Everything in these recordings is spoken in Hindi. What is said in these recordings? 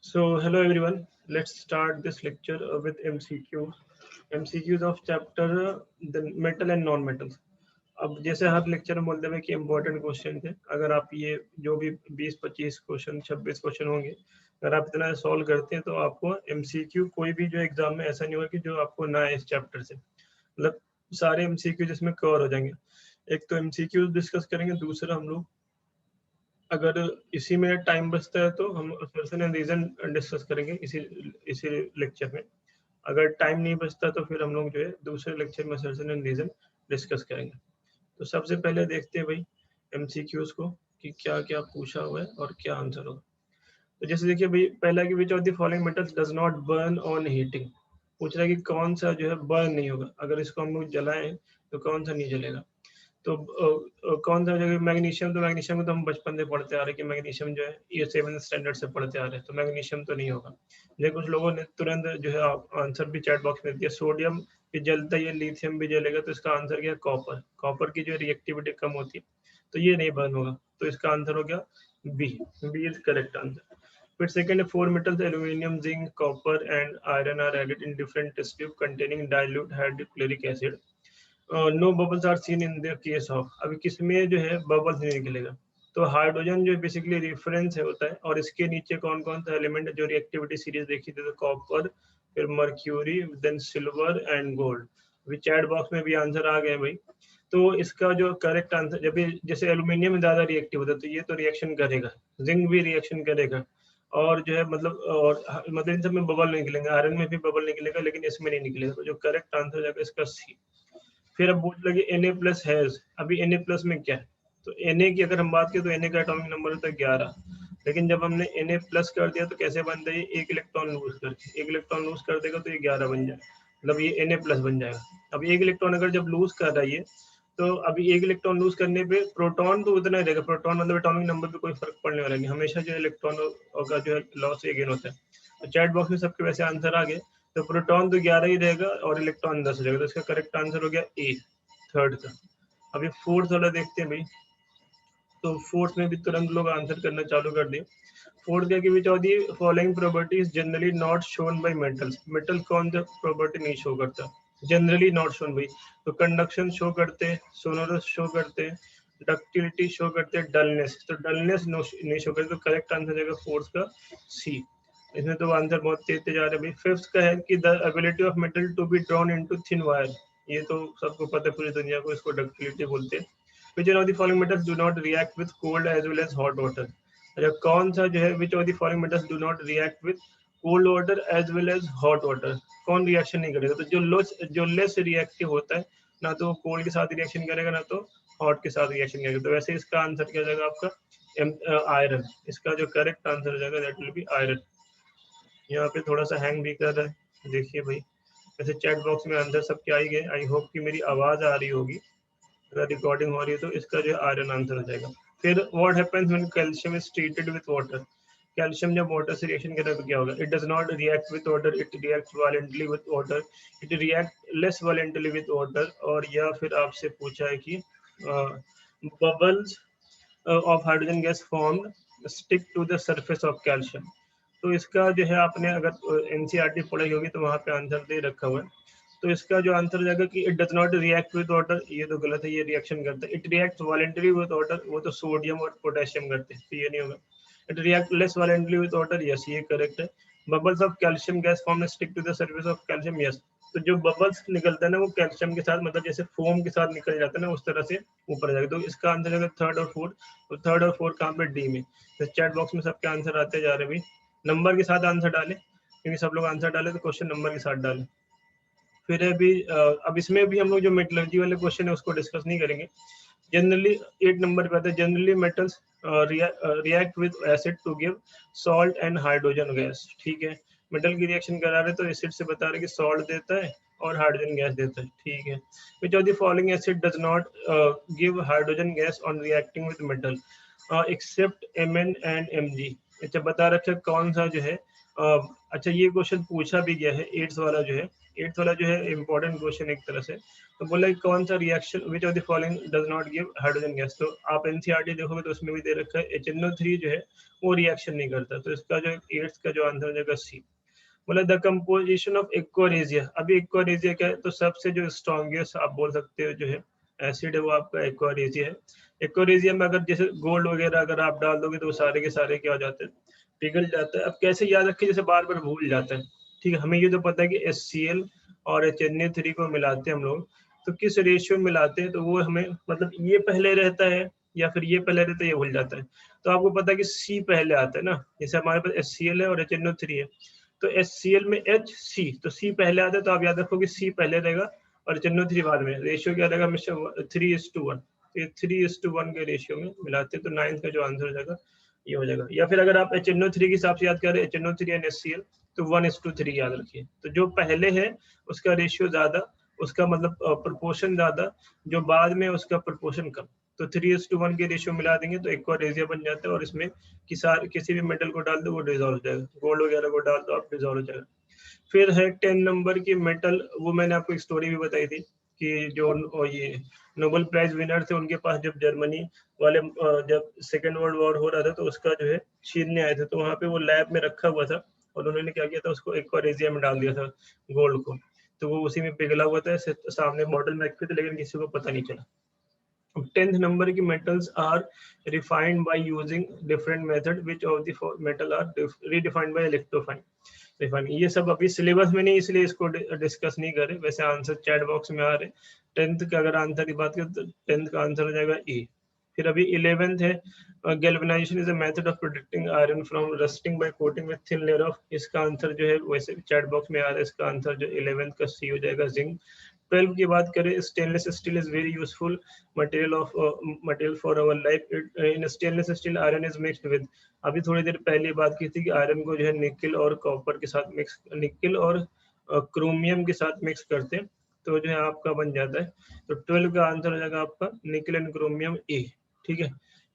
So, hello everyone. Let's start this lecture with MCQs. MCQs of chapter the metal and non metals. अब जैसे हर लेक्चर में बोलते हैं कि इम्पोर्टेंट क्वेश्चन थे, अगर आप ये जो भी 20-25 क्वेश्चन 26 क्वेश्चन होंगे, अगर आप इतना सॉल्व करते हैं तो आपको एमसीक्यू कोई भी जो एग्जाम में ऐसा नहीं होगा कि जो आपको ना आए इस चैप्टर से, मतलब सारे एमसीक्यू जिसमें कवर हो जाएंगे। एक तो एमसीक्यू डिस्कस करेंगे, दूसरा हम लोग अगर इसी में टाइम बचता है तो हम असर्शन एंड रीजन डिस्कस करेंगे इसी इसी लेक्चर में। अगर टाइम नहीं बचता तो फिर हम लोग जो है दूसरे लेक्चर में असर्शन एंड रीजन डिस्कस करेंगे। तो सबसे पहले देखते हैं भाई एमसीक्यूज को कि क्या क्या पूछा हुआ है और क्या आंसर होगा। तो जैसे देखिए भाई, पहला कि विच of the following metals does not burn on heating. पूछ रहा है कि कौन सा जो है बर्न नहीं होगा, अगर इसको हम लोग जलाएं तो कौन सा नहीं जलेगा। तो कौन सा जगह मैग्नीशियम, तो मैग्नीशियम को तो हम बचपन से पढ़ते आ रहे हैं कि मैग्नीशियम जो है ये 7th स्टैंडर्ड से पढ़ते आ रहे हैं, तो मैग्नीशियम तो नहीं होगा। लेकिन कुछ लोगों ने तुरंत जो है आंसर भी चैट बॉक्स में दिया, सोडियम भी जलता है, लिथियम भी जलेगा, तो इसका आंसर क्या है? कॉपर। कॉपर की जो रिएक्टिविटी कम होती है तो ये नहीं बर्न होगा, तो इसका आंसर हो गया B. B is correct answer. फिर सेकंड है, four metals aluminium, zinc, copper and iron are added in different test tube containing dilute hydrochloric acid. No bubbles are seen in the case of. अभी किसमें जो है बबल्स नहीं निकलेगा, तो हाइड्रोजन जो बेसिकली रेफरेंस है होता है, और इसके नीचे कौन कौन सा एलिमेंट है जो रिएक्टिविटी सीरीज देखी थी, तो कॉपर, फिर mercury, then silver and gold. अभी चैट बॉक्स में भी आंसर आ गए भाई। तो इसका जो करेक्ट आंसर, जब भी जैसे एल्यूमिनियम में ज्यादा रिएक्टिव होता है तो ये तो रिएक्शन करेगा, जिंक भी रिएक्शन करेगा, और जो है मतलब और मतलब इन सब में बबल नहीं निकलेंगे, आयरन में भी बबल निकलेगा लेकिन इसमें नहीं निकलेगा, तो जो करेक्ट आंसर हो जाएगा इसका सी। फिर अब पूछ लगे Na प्लस हैज। अभी Na प्लस में क्या है, तो Na की अगर हम बात करें तो Na का एटॉमिक नंबर होता है 11, लेकिन जब हमने Na प्लस कर दिया तो कैसे बनता है, ये एक इलेक्ट्रॉन लूज करके, एक इलेक्ट्रॉन लूज कर देगा तो ये 11 बन जाए, मतलब ये Na प्लस बन जाएगा। अब एक इलेक्ट्रॉन अगर जब लूज कर रहा है ये, तो अभी एक इलेक्ट्रॉन लूज करने पे प्रोटॉन तो उतना ही रहेगा, प्रोटॉन मतलब एटॉमिक नंबर पे कोई फर्क पड़ने वाला नहीं, हमेशा जो इलेक्ट्रॉन का जो है लॉस ये गेन होता है। तो चैट बॉक्स में सबके वैसे आंसर आ गए, तो प्रोटॉन तो 11 ही रहेगा और इलेक्ट्रॉन 10 हो जाएगा, तो इसका करेक्ट आंसर हो गया ए, थर्ड का। अभी फोर्थ वाला देखते हैं भाई, तो फोर्थ में भी तुरंत लोग आंसर करना चालू कर दिए। फोर्थ क्या कि विच of the following properties generally not shown by metals. Metal कौन सा प्रॉपर्टी नहीं शो करता, जनरली नॉट शोन भाई, तो कंडक्शन शो करते, सोनोरस शो करते, डक्टिलिटी शो करते, डलनेस, तो डलनेस नहीं शो करते, तो करेक्ट आंसर जाएगा फोर्थ का सी। इसमें तो आंसर बहुत तेज तेज आ रहे हैं भाई। फिफ्थ का है कि the ability of metal to be drawn into thin wire. ये तो सबको पता है पूरी दुनिया को, इसको डक्टिलिटी बोलते हैं। Which one of the following metals do not react with cold as well as hot water? अच्छा, कौन सा जो है which of the following metals do not react with cold water as well as hot water? कौन रिएक्शन नहीं करेगा, तो जो लेस रिएक्टिव होता है, ना तो कोल्ड के साथ रिएक्शन करेगा ना तो हॉट के साथ रिएक्शन करेगा, तो वैसे इसका आंसर क्या हो जाएगा आपका आयरन। इसका जो करेक्ट आंसर हो जाएगा दैट विल बी आयरन। यहाँ पे थोड़ा सा हैंग भी कर रहा है, देखिए भाई। वैसे चैट बॉक्स में आंसर सबके आ ही गए, आई होप कि मेरी आवाज आ रही होगी, अगर रिकॉर्डिंग हो रही है तो इसका जो आयरन आंसर हो जाएगा। फिर what happens when calcium is treated with water. Calcium जब वाटर से रिएक्शन करेगा तो क्या होगा, it does not react with water, it react violently with water, it react less violently with water, और या फिर आपसे पूछा है कि bubbles of hydrogen gas formed stick to the surface of calcium. तो इसका जो है आपने अगर एनसीईआरटी पढ़ाई होगी तो वहां पे आंसर दे रखा हुआ है। तो इसका जो आंसर हो जाएगा कि it does not react with water, ये तो गलत है, ये रिएक्शन करता है। It react voluntary with water, वो तो सोडियम और पोटेशियम करते हैं, तो ये नहीं होगा। It react less violently with water, yes ये करेक्ट है। Bubbles of calcium gas form stick to the surface of calcium, yes. तो जो बबल्स निकलता है ना वो कैल्शियम के साथ, मतलब जैसे फोम के साथ निकल जाता है ना, उस तरह से ऊपर जाएगा, तो इसका आंसर है थर्ड और फोर्थ। तो थर्ड और फोर्थ कहाँ पे, डी में। तो चैट बॉक्स में सबके आंसर आते जा रहे भाई, नंबर के साथ आंसर डालें, क्योंकि सब लोग आंसर डाले तो क्वेश्चन नंबर के साथ डालें। फिर अभी अब इसमें भी हम लोग जो मेटलर्जी वाले क्वेश्चन है उसको डिस्कस नहीं करेंगे। जनरली 8 नंबर पे आता है, generally metals react with acid to give salt and hydrogen gas. ठीक है, मेटल की रिएक्शन करा रहे तो एसिड से बता रहे कि सॉल्ट देता है और हाइड्रोजन गैस देता है। ठीक है, which of the following acid does not give hydrogen gas on reacting with metal except Mn and Mg। अच्छा, बता रखे कौन सा जो है अच्छा ये क्वेश्चन पूछा भी गया है, 8th वाला जो है इंपॉर्टेंट क्वेश्चन एक तरह से। तो बोला कि कौन सा reaction which of the following does not give hydrogen gas. तो आप एनसीईआरटी देखोगे तो उसमें भी दे रखा है HNO3 जो है वो रिएक्शन नहीं करता। तो इसका जो 8th का जो आंसर हो जाएगा सी। बोला द कंपोजिशन ऑफ एक्वारेजिया। अभी एक्वारेजिया क्या है, तो सबसे जो स्ट्रॉन्गेस्ट आप बोल सकते हो जो है एसिड है वो आपका एक्वारेजिया है। एक्वारेजिया में अगर जैसे गोल्ड वगैरह अगर आप डाल दोगे तो वो सारे के सारे क्या हो जाते हैं, पिघल जाता है। अब कैसे याद रखें, जैसे बार बार भूल जाता है। ठीक है, हमें ये तो पता है कि HCl और HNO3 को मिलाते हैं हम लोग, तो किस रेशियो में मिलाते हैं तो वो हमें मतलब ये पहले रहता है या फिर ये पहले रहता है, ये भूल जाता है। तो आपको पता है कि C पहले आता है ना, जैसे हमारे पास HCl है और HNO3 है, तो HCl में HC, तो C पहले आता है, तो आप याद रखोगे C पहले रहेगा और HNO3 बाद में। रेशियो क्या रहेगा हमेशा 3:1। तो ये 3:1 के रेशियो में मिलाते हैं। तो 9th का जो आंसर हो जाएगा ये हो जाएगा। या फिर अगर आप HNO3 के हिसाब से याद करें, HNO3 एंड HCl, तो 1:3 याद रखिए। तो जो पहले है उसका रेशियो ज्यादा, उसका मतलब प्रोपोर्शन ज्यादा, जो बाद में उसका प्रोपोर्शन कम। तो 3:1 के रेशियो मिला देंगे तो एक्वारेजिया बन जाता है, और इसमें किसी भी मेटल को डाल दो वो डिजोल्व हो जाएगा, गोल्ड वगैरह को डाल दो आप डिजोल्व हो जाएगा। फिर है 10 नंबर की मेटल, वो मैंने आपको एक स्टोरी भी बताई थी कि जो ये नोबेल प्राइज विनर थे, उनके पास जब जर्मनी वाले जब सेकेंड वर्ल्ड वॉर हो रहा था तो उसका जो है छीनने आए थे, तो वहाँ पे वो लैब में रखा हुआ था और उन्होंने क्या किया था, उसको एक्वारेजिया में डाल दिया था गोल्ड को, तो वो उसी में पिघला हुआ था, सामने बॉटल में रखे थे, लेकिन किसी को पता नहीं चला। 10th नंबर की metals are refined by using different method, which of the metal are redefined by electrofine refine. ये सब अभी सिलेबस में नहीं, इसलिए इसको डिस्कस नहीं करें, वैसे आंसर चैट बॉक्स में आ रहे। 10th का अगर आंसर की बात करें तो 10th का आंसर हो जाएगा ए। फिर अभी 11th है, galvanization is a method of protecting iron from rusting by coating with thin layer of. इसका आंसर जो है वैसे चैट बॉक्स में आ रहा है, इसका आंसर जो 11th का सी हो जाएगा, जिंक। 12 की बात करें, stainless steel is very useful material for our life. In stainless steel iron is mixed with. अभी थोड़ी देर पहले बात की थी कि आयरन को जो है निकल और कॉपर के साथ मिक्स, निकल और क्रोमियम के साथ मिक्स करते हैं, तो जो है आपका बन जाता है। तो 12 का आंसर हो जाएगा आपका निकल एंड क्रोमियम ए। ठीक है,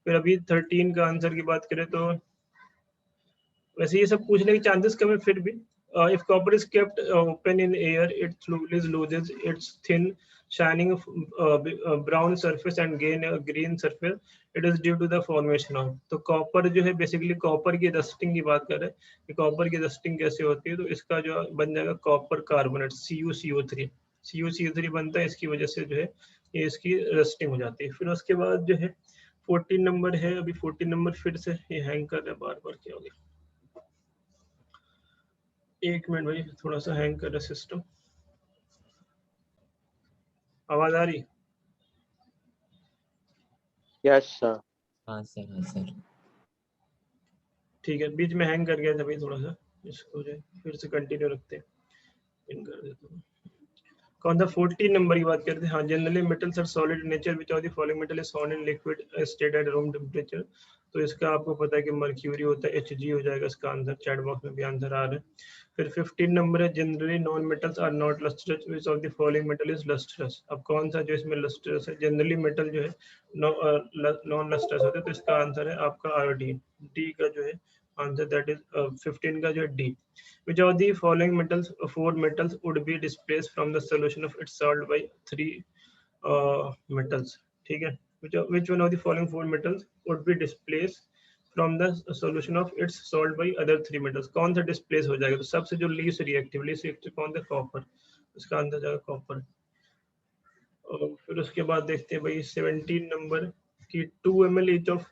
फिर अभी 13 का आंसर की बात करें तो वैसे ये सब पूछने के चांसेस कम है, फिर भी if copper is kept open in air, it slowly loses its thin shining brown surface and gain a green surface. It is due to the formation of। तो कॉपर जो है बेसिकली कॉपर की रस्टिंग की बात कर रहे हैं कि कॉपर की रस्टिंग कैसे होती है, तो इसका जो बन जाएगा कॉपर कार्बोनेट CuCO3। CuCO3 बनता है, इसकी वजह से जो है ये इसकी रस्टिंग हो जाती है। फिर उसके बाद जो है 14 नंबर है, अभी 14 नंबर फिर से ये हैंग कर रहा है बार बार, क्या हो गया, एक मिनट भाई, थोड़ा सा हैंग कर रहा है सिस्टम। आवाज आ रही? Yes sir. हाँ सर, हाँ सर। ठीक है, बीच में हैंग कर गया था भाई थोड़ा सा, इसको जो फिर से कंटिन्यू रखते हैं, इन कर देता हूँ। कौन सा 14 नंबर की बात करते हैं? हाँ, generally metals are solid nature, which of the following metal is found in liquid state at room temperature. तो इसका आपको पता है कि मर्क्यूरी होता है, Hg हो जाएगा इसका आंसर, चैट बॉक्स में भी आंसर आ रहा है। फिर 15 नंबर है, generally non metals are not lustrous, which of the following metal is lustrous. अब कौन सा जो इसमें लस्ट्रस है, जनरली मेटल जो है नॉन लस्ट्रस होते हैं, तो इसका आंसर है आपका आयोडीन, डी का जो है आंसर, दैट इज 15 का जो है D. Which of the following metals, four metals, would be displaced from the solution of its salt by three metals? ठीक है, which one of the following four metals would be displaced from the solution of its salt by other three metals? कौन सा डिस्प्लेस हो जाएगा? तो सबसे जो लीस्ट रिएक्टिव कौन सा? कॉपर। इसका आंसर जाएगा कॉपर। और फिर उसके बाद देखते हैं भाई 17 नंबर की 2 ml each of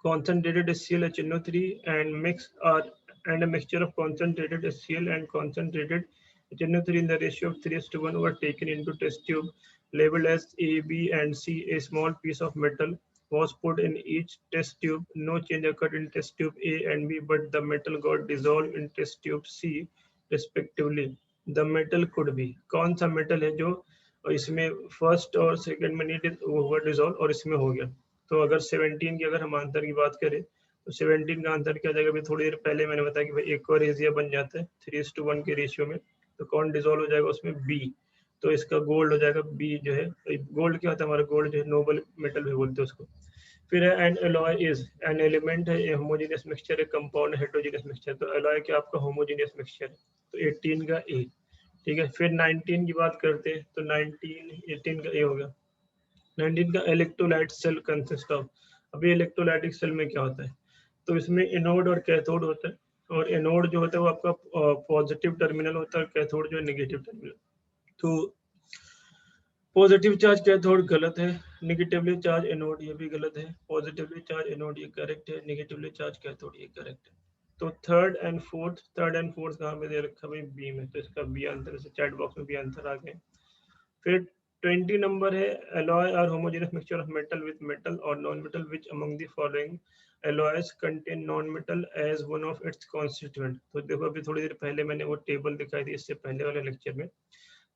concentrated HCl HNO3 and a mixture of concentrated HCl and concentrated HNO3 in the ratio of 3:1 were taken into test tube labeled as A, B, and C. A small piece of metal was put in each test tube. No change occurred in test tube A and B, but the metal got dissolved in test tube C respectively. The metal could be, कौन सा मेटल है जो इसमें फर्स्ट और सेकंड में नहीं हुआ डिसॉल्व और इसमें हो गया? तो अगर 17 की अगर हम आंसर की बात करें तो 17 का आंसर क्या जाएगा? अभी थोड़ी देर पहले मैंने बताया कि भाई एक्वारेजिया बन जाता है 3:1 के रेशियो में, तो कौन डिसॉल्व हो जाएगा उसमें? बी। तो इसका गोल्ड हो जाएगा बी जो है। गोल्ड क्या होता है हमारा? गोल्ड जो है नोबल मेटल भी बोलते हैं उसको। फिर है N alloy is, an element है, होमोजेनियस मिक्सचर है, कंपाउंड हेटेरोजेनियस मिक्सचर। तो एलॉय क्या आपका होमोजेनियस मिक्सचर है, तो 18 का ए। ठीक है, फिर 19 की बात करते हैं तो 19 18 का ए हो गया। 19 का इलेक्ट्रोलाइट सेल कंसिस्ट ऑफ। अभी इलेक्ट्रोलाइटिक सेल में क्या होता है, तो इसमें एनोड और कैथोड होता है, और एनोड जो होता है वो आपका पॉजिटिव टर्मिनल होता है, और कैथोड जो है नेगेटिव टर्मिनल। तो पॉजिटिव चार्ज कैथोड गलत है, नेगेटिवली चार्ज एनोड ये भी गलत है, पॉजिटिवली चार्ज एनोड ये करेक्ट है, नेगेटिवली चार्ज कैथोड ये करेक्ट है। तो थर्ड एंड फोर्थ कहाँ पे दे रखा भाई, बी में, तो इसका बी आंसर, से चैट बॉक्स में भी आंसर आ गए। फिर 20 नंबर है, alloy or homogeneous mixture of metal with metal or non-metal, which among the following alloys contain non-metal as one of its constituent। तो देखो अभी थोड़ी देर पहले मैंने वो टेबल दिखाई थी इससे पहले वाले लेक्चर में,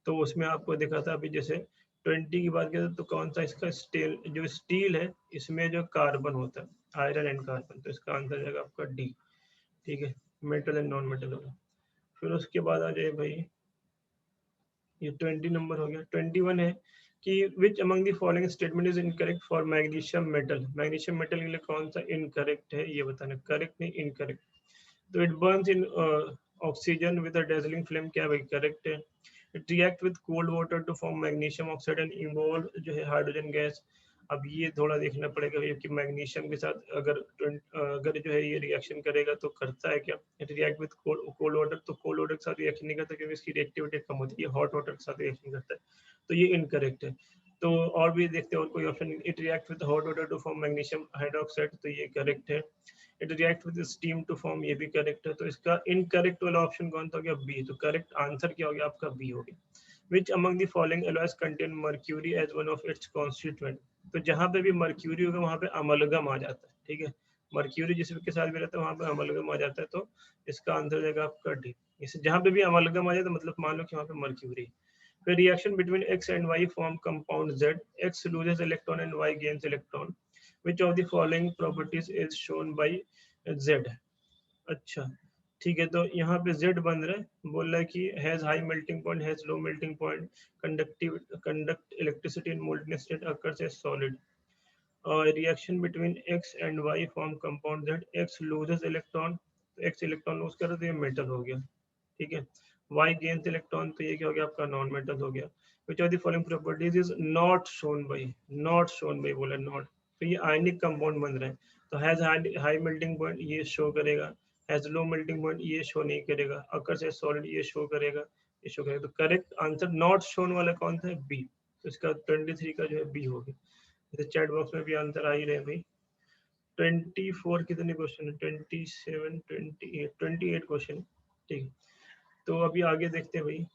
तो उसमें आपको दिखा था अभी जैसे 20 की बात करें तो कौन सा इसका स्टील, जो स्टील है इसमें जो कार्बन होता है, आयरन एंड कार्बन, तो इसका आंसर जाएगा आपका डी। ठीक है, मेटल एंड नॉन मेटल होगा। फिर उसके बाद आ जाए भाई, ये 20 नंबर हो गया। 21 है कि विच among the following statement is incorrect for magnesium metal. Magnesium metal के लिए कौन सा इनकरेक्ट है ये बताना, करेक्ट नहीं इनकरेक्ट। तो it burns in oxygen with a dazzling flame, क्या भाई करेक्ट है। It react with cold water to form magnesium oxide and evolve जो है हाइड्रोजन गैस। अब ये थोड़ा देखना पड़ेगा भैया कि मैग्नीशियम के साथ अगर जो है ये रिएक्शन करेगा तो करता है क्या। It react with cold water, तो कोल्ड वाटर के साथ रिएक्शन नहीं करता क्योंकि इसकी रिएक्टिविटी कम होती है, हॉट वाटर के साथ रिएक्शन करता है, तो ये इनकरेक्ट है। तो और भी देखते हैं और कोई option. It react with hot water to form magnesium hydroxide, तो ये करेक्ट है। It react with steam to form, ये भी करेक्ट है। तो इसका इनकरेक्ट वाला ऑप्शन कौन सा हो गया, बी। तो करेक्ट आंसर क्या हो गया आपका, बी हो गया। Which among the following alloys contain mercury as one of its constituent. तो जहां पे भी मर्क्यूरी होगा वहां पे अमलगम आ जाता है। ठीक है, मर्क्यूरी जिसके साथ भी रहता है वहां पे अमलगम आ जाता है, तो इसका आंसर जाएगा आपका डी। इसे जहां पे भी अमलगम आ जाए तो मतलब मान लो कि वहां पे मर्क्यूरी। फिर reaction between X and Y form compound Z, X loses electron and Y gains electron, which of the following properties is shown by z। अच्छा, ठीक है, तो यहाँ पे z बन रहा है, बोल रहा है कि has high melting point, has low melting point, conduct electricity in molten state, occurs as solid. Reaction between x and y form compound z, x loses electron, तो x इलेक्ट्रॉन लूज कर रहा है तो ये मेटल हो गया। ठीक है, y गेन्स इलेक्ट्रॉन, तो ये क्या हो गया आपका नॉन मेटल हो गया। which of the following properties is not shown by, not shown by बोला not, तो ये आयनिक कंपाउंड बन रहे हैं। तो हैज हाई मेल्टिंग पॉइंट ये शो करेगा, हैज लो मेल्टिंग पॉइंट ये शो नहीं करेगा, अकर्स एज सॉलिड ये शो करेगा, ये शो करेगा। तो करेक्ट आंसर नॉट शोन वाला कौन सा है, बी। तो इसका 23 का जो है बी हो गया। जैसे चैट बॉक्स में भी आंसर आ ही रहे भाई। 24 कितने क्वेश्चन है, 27 28 28 क्वेश्चन है। ठीक है, तो अभी आगे देखते हैं भाई।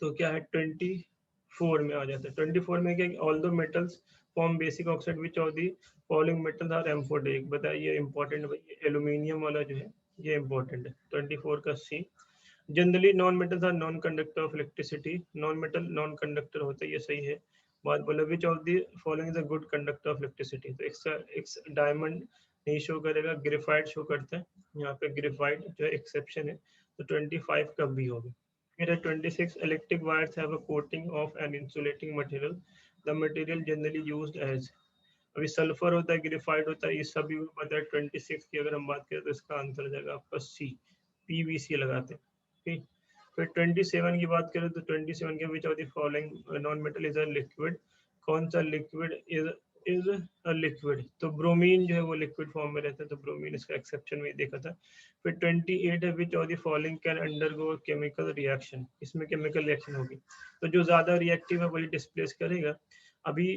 तो क्या है 24 में आ जाता है। 24 में क्या, all do metals form basic oxide which of the following metals are amphoteric. बताइए इंपॉर्टेंट भाई, एल्यूमिनियम वाला जो है ये इंपॉर्टेंट है। 24 का C, generally non metals are non conductor of electricity, non metal non conductor होता है, ये सही है। बात बोलो which of the following is a good conductor of electricity, तो एक्स डायमंड नहीं शो करेगा, ग्रेफाइट शो करता है, यहाँ पे ग्रेफाइट जो एक्सेप्शन है। तो 25 का बी होगा। फिर है 26, electric wires have a coating of an insulating material, the material generally used as. अभी सल्फर होता है, ग्रेफाइट होता है, ये सभी पता है। 26 की अगर हम बात करें तो इसका आंसर जाएगा आपका सी, पीवीसी लगाते हैं। ठीक, फिर 27 की बात करें तो 27 के विच of the following non metal is a liquid, कौन सा लिक्विड इज अ लिक्विड, तो ब्रोमीन जो है वो लिक्विड फॉर्म में रहता है, तो ब्रोमीन इसका एक्सेप्शन में देखा था। फिर 28 है which of the following can undergo chemical reaction, इसमें केमिकल रिएक्शन होगी, तो जो ज्यादा रिएक्टिव है वही डिस्प्लेस करेगा। अभी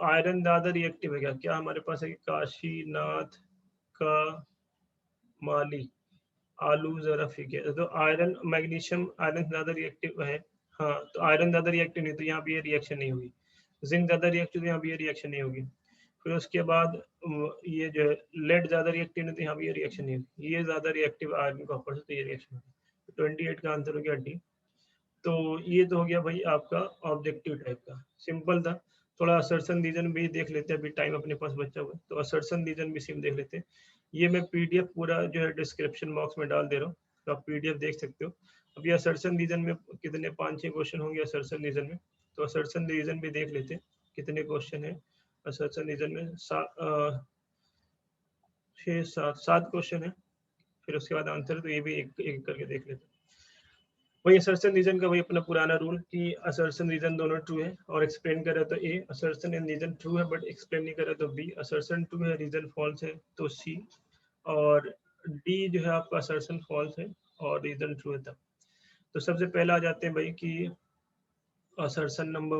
आयरन ज्यादा रिएक्टिव है क्या, क्या हमारे पास है कि काशीनाथ का माली, आलू जरा फीके, तो आयरन मैग्नीशियम आयरन ज्यादा रिएक्टिव है। हाँ, तो आयरन ज्यादा रिएक्टिव नहीं, तो यहाँ पे ये रिएक्शन नहीं होगी। जिंक ज्यादा रिएक्टिव, तो यहाँ पे ये रिएक्शन नहीं होगी। फिर उसके बाद ये जो है लेड ज्यादा रिएक्टिव नहीं, तो यहाँ पे ये रिएक्शन नहीं होगी। ये ज्यादा रिएक्टिव आयरन कॉपर से, तो ये रिएक्शन होगी। 28 का आंसर हो गया डी। तो ये तो हो गया भाई आपका ऑब्जेक्टिव टाइप का, सिंपल था। थोड़ा असर्शन रीजन भी देख लेते हैं, अभी टाइम अपने पास बचा हुआ है, तो असर्शन रीजन भी सिम देख लेते हैं। ये मैं पीडीएफ पूरा जो है डिस्क्रिप्शन बॉक्स में डाल दे रहा हूँ, तो आप पीडीएफ देख सकते हो। अभी असर्शन रीजन में कितने 5-6 क्वेश्चन होंगे असर्शन रीजन में, तो असर्शन रीजन भी देख लेते हैं कितने क्वेश्चन है। असर्शन रीजन में 7 क्वेश्चन है, फिर उसके बाद आंसर, तो ये भी एक एक करके देख लेते हैं। वही असर्शन रीजन का वही अपना पुराना रूल कि असर्शन रीजन दोनों ट्रू है और एक्सप्लेन करे तो ए, असर्शन एंड रीजन ट्रू है बट एक्सप्लेन नहीं करे तो बी, असर्शन ट्रू है रीजन फॉल्स है तो सी, और डी जो है आपका असर्शन फॉल्स है और रीजन ट्रू है तब। तो सबसे पहला आ जाते हैं भाई कि assertion number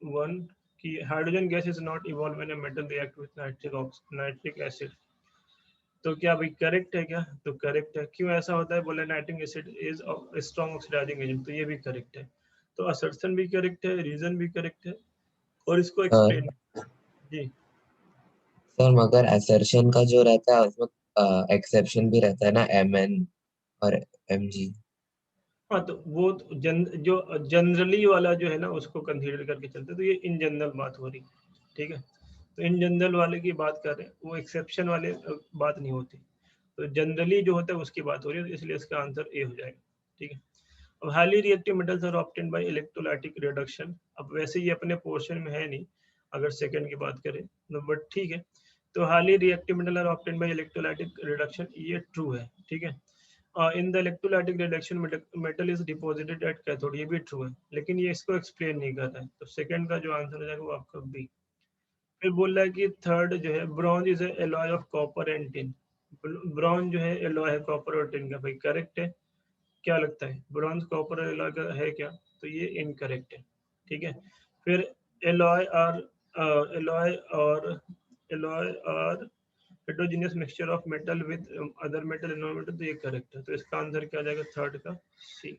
1 कि hydrogen gas is not evolve when a metal react with nitric acid. तो क्या भाई करेक्ट है क्या? तो करेक्ट है। क्यों ऐसा होता है? बोले nitric acid is strong oxidising agent, तो ये भी करेक्ट है। तो असर्शन भी करेक्ट है, रीजन भी करेक्ट है और इसको एक्सप्लेन जी। सर मगर असर्शन का जो रहता है उसमें एक्सेप्शन भी रहता है ना, MN और MG। हाँ तो वो तो जो जनरली वाला जो है ना उसको कंसीडर करके चलते, तो ये इन जनरल बात हो रही, ठीक है। तो इन जनरल वाले की बात कर रहे हैं, वो एक्सेप्शन वाले बात नहीं होती। तो जनरली जो होता है उसकी बात हो रही है, तो इसलिए इसका आंसर ए हो जाएगा, ठीक है। अब highly reactive metals are obtained by electrolytic reduction. अब वैसे ये अपने पोर्शन में है नहीं अगर सेकंड की बात करें तो, बट ठीक है। तो highly reactive metal are obtained by electrolytic reduction, ये ट्रू है, ठीक है। In the electrolytic reduction metal is deposited at cathode, ये भी ट्रू है, लेकिन ये इसको एक्सप्लेन नहीं कर रहा है। तो सेकंड का जो आंसर हो जाएगा वो आपका बी। फिर बोल रहा है कि थर्ड जो है bronze is alloy of copper and tin. Bronze जो है एलॉय है कॉपर और टिन का, भाई करेक्ट है। क्या लगता है ब्रॉन्ज कॉपर और एलॉय का है क्या? तो ये इनकरेक्ट है, ठीक है। फिर एलॉय और एलॉय और एलॉय और heterogeneous mixture of metal with other metal and non-metal, तो ये करेक्ट है। तो इसका आंसर क्या आ जाएगा? थर्ड का सी।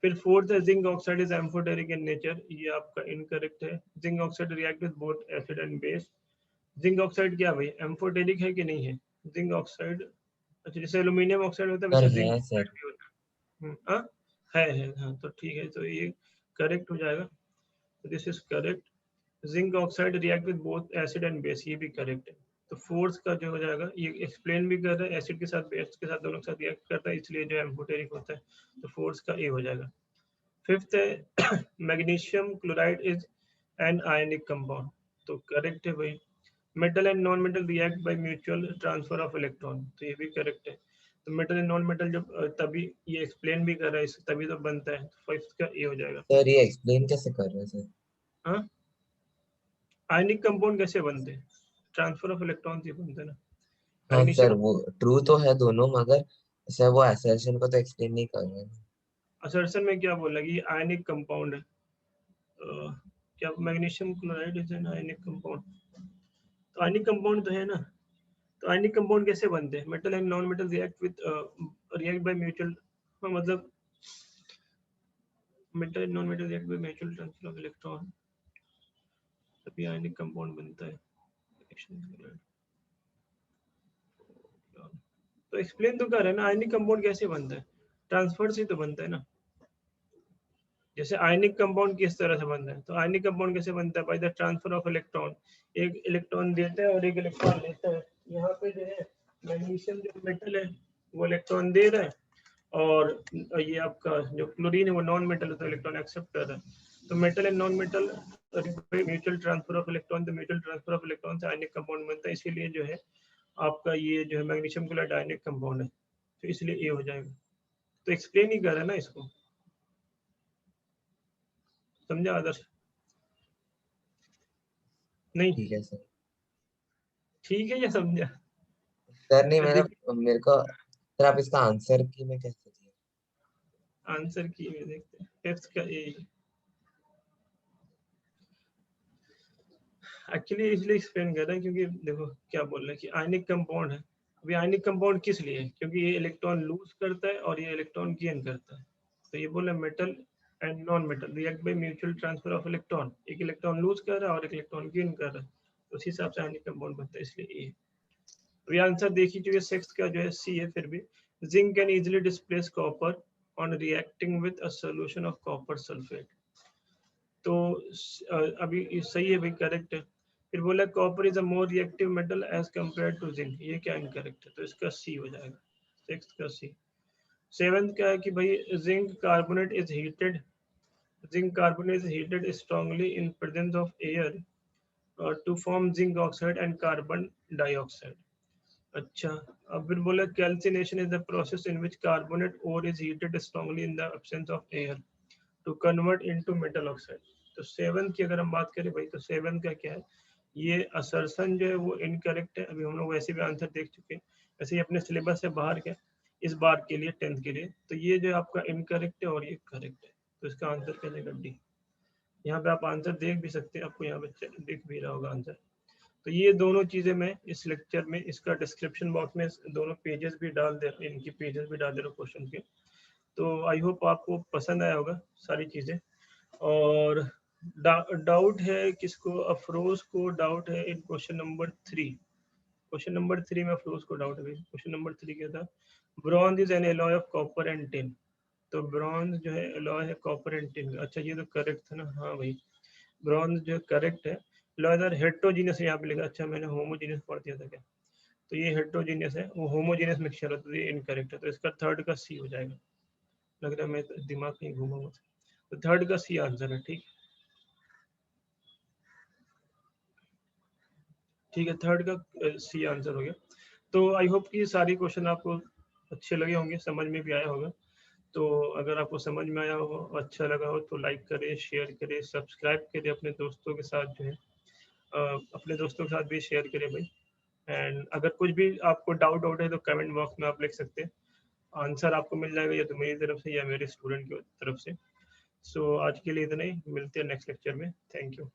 फिर फोर्थ है zinc oxide is amphoteric in nature, ये आपका इनकरेक्ट है। Zinc oxide react with both acid and base. Zinc oxide क्या भाई एम्फोटेरिक है कि नहीं है? जिंक ऑक्साइड, अच्छा जैसे एल्यूमिनियम ऑक्साइड होता है सर वैसे जिंक है ऑक्साइड सर। भी होता है। हाँ है हाँ, तो ठीक है, तो ये करेक्ट हो जाएगा। This is correct. Zinc oxide react with both acid and base, ये भी करेक्ट है। तो फोर्थ का जो हो जाएगा ये एक्सप्लेन भी कर रहा है, एसिड के साथ बेस के साथ दोनों के साथ रिएक्ट करता है, इसलिए जो एम्फोटेरिक होता है। तो फोर्थ का ए हो जाएगा। फिफ्थ है magnesium chloride is an ionic compound, तो करेक्ट है भाई। Metal and non metal react by mutual transfer of electron, तो ये भी करेक्ट है। तो मेटल एंड नॉन मेटल जब तभी ये एक्सप्लेन भी कर रहा है तभी तो बनता है, तो फिफ्थ का ए हो जाएगा। सर ये एक्सप्लेन कैसे कर रहे हैं सर? हाँ आयनिक कंपाउंड कैसे बनते हैं? ट्रांसफर ऑफ इलेक्ट्रॉन से बनते हैं ना। हाँ सर, मैग्नीशियम वो ट्रू तो है दोनों, मगर सर वो असर्शन को तो एक्सप्लेन नहीं कर रहे हैं। असर्शन में क्या बोला कि ये आयनिक कंपाउंड है? क्या magnesium chloride is an ionic compound? तो आयनिक कंपाउंड तो है ना। तो आयनिक कंपाउंड कैसे बनते हैं? Metal and non metal react with react by mutual, मतलब metal and non metal react by mutual transfer of electron, तभी आयनिक कंपाउंड बनता है। तो एक्सप्लेन तो कर रहे हैं ना, आयनिक कंपाउंड कैसे बनता है? ट्रांसफर से तो बनता है ना। जैसे आयनिक कंपाउंड किस तरह से बनता है, तो आयनिक कंपाउंड कैसे बनता है? By the transfer of electron, एक इलेक्ट्रॉन देता है और एक इलेक्ट्रॉन लेता है। यहाँ पे जो है मैग्नीशियम जो मेटल है वो इलेक्ट्रॉन दे रहा है, और ये आपका जो क्लोरीन है वो नॉन मेटल है तो इलेक्ट्रॉन एक्सेप्ट कर रहा है। तो metal and non metal mutual transfer of electron, तो म्यूचुअल ट्रांसफर ऑफ इलेक्ट्रॉन से आयनिक कंपाउंड बनता है, इसीलिए जो है आपका ये जो है मैग्नीशियम क्लोराइड आयनिक कंपाउंड है, तो इसलिए ए हो जाएगा। तो एक्सप्लेन ही कर रहा है ना इसको, समझा आदर्श? नहीं ठीक है सर। ठीक है या समझा? सर नहीं, देखिए मेरे को सर आप इसका आंसर की मैं कैसे दिया? आंसर की में देखते हैं, फिफ्थ का ए। एक्चुअली इसलिए एक्सप्लेन कर रहे हैं क्योंकि देखो क्या बोल रहे हैं कि आयनिक कंपाउंड है। अभी आयनिक कंपाउंड किस लिए है? क्योंकि ये इलेक्ट्रॉन लूज करता है और ये इलेक्ट्रॉन गेन करता है। तो ये बोले metal and non metal react by mutual transfer of electron, एक इलेक्ट्रॉन लूज कर रहा है और एक इलेक्ट्रॉन गेन कर रहा है, तो उसी हिसाब से आयनिक कंपाउंड बनता है, इसलिए ए। तो ये आंसर देखिए, जो सिक्स का जो है सी है। फिर भी zinc can easily displace copper on reacting with a solution of copper sulphate, तो अभी ये सही है भाई, करेक्ट है। फिर बोला copper is a more reactive metal as compare to zinc, ये क्या इनकरेक्ट है? तो इसका सी हो जाएगा, सिक्स का सी। सेवेंथ क्या है कि भाई zinc carbonate is heated, zinc carbonate is heated strongly in presence of air to form zinc oxide and carbon dioxide. अच्छा, अब फिर बोला calcination is the process in which carbonate ore is heated strongly in the absence of air to convert into metal oxide. तो 7 की अगर हम बात करें भाई, तो 7 का क्या है, ये असर्शन जो है वो इनकरेक्ट है। अभी हम लोग वैसे भी आंसर देख चुके हैं, वैसे ही अपने सिलेबस से बाहर के इस बार के लिए 10th के लिए, तो ये जो आपका इनकरेक्ट है और ये करेक्ट है, तो इसका आंसर क्या जाएगा डी। यहाँ पे आप आंसर देख भी सकते हैं, आपको यहाँ पे दिख भी रहा होगा आंसर। तो ये दोनों चीजें मैं इस लेक्चर में इसका डिस्क्रिप्शन बॉक्स में दोनों पेजेस भी डाल दे, इनकी पेजेस भी डाल दे रहा हूँ क्वेश्चन के। तो आई होप आपको पसंद आया होगा सारी चीजें। और डाउट है किसको, अफरोज को डाउट है इन क्वेश्चन नंबर 3। क्वेश्चन नंबर 3 में अफरोज को डाउट है। क्वेश्चन नंबर 3 क्या था, bronze is an alloy of copper and tin. तो ब्रॉन्ज जो है एलॉय है कॉपर एंड टिन। अच्छा ये तो करेक्ट था ना, हाँ भाई ब्रॉन्ज जो करेक्ट है। लॉयदर हेट्रोजीनियस यहाँ पे लिखा, अच्छा मैंने होमोजीनियस पढ़ दिया था क्या, तो ये हेट्रोजीनियस है, वो होमोजीनियस मिक्सचर है, तो ये इनकरेक्ट है। तो इसका थर्ड का सी हो जाएगा। लग रहा है मैं दिमाग कहीं घूमा हुआ, तो थर्ड का सी आंसर है। ठीक, ठीक है, थर्ड का सी आंसर हो गया। तो आई होप कि सारी क्वेश्चन आपको अच्छे लगे होंगे, समझ में भी आया होगा। तो अगर आपको समझ में आया हो, अच्छा लगा हो, तो लाइक करें, शेयर करें, सब्सक्राइब करें अपने दोस्तों के साथ जो है, अपने दोस्तों के साथ भी शेयर करें भाई। एंड अगर कुछ भी आपको डाउट आउट है तो कमेंट बॉक्स में आप लिख सकते हैं, आंसर आपको मिल जाएगा या तो मेरी तरफ से या मेरे स्टूडेंट की तरफ से। सो आज के लिए इतना ही, मिलते हैं नेक्स्ट लेक्चर में। Thank you.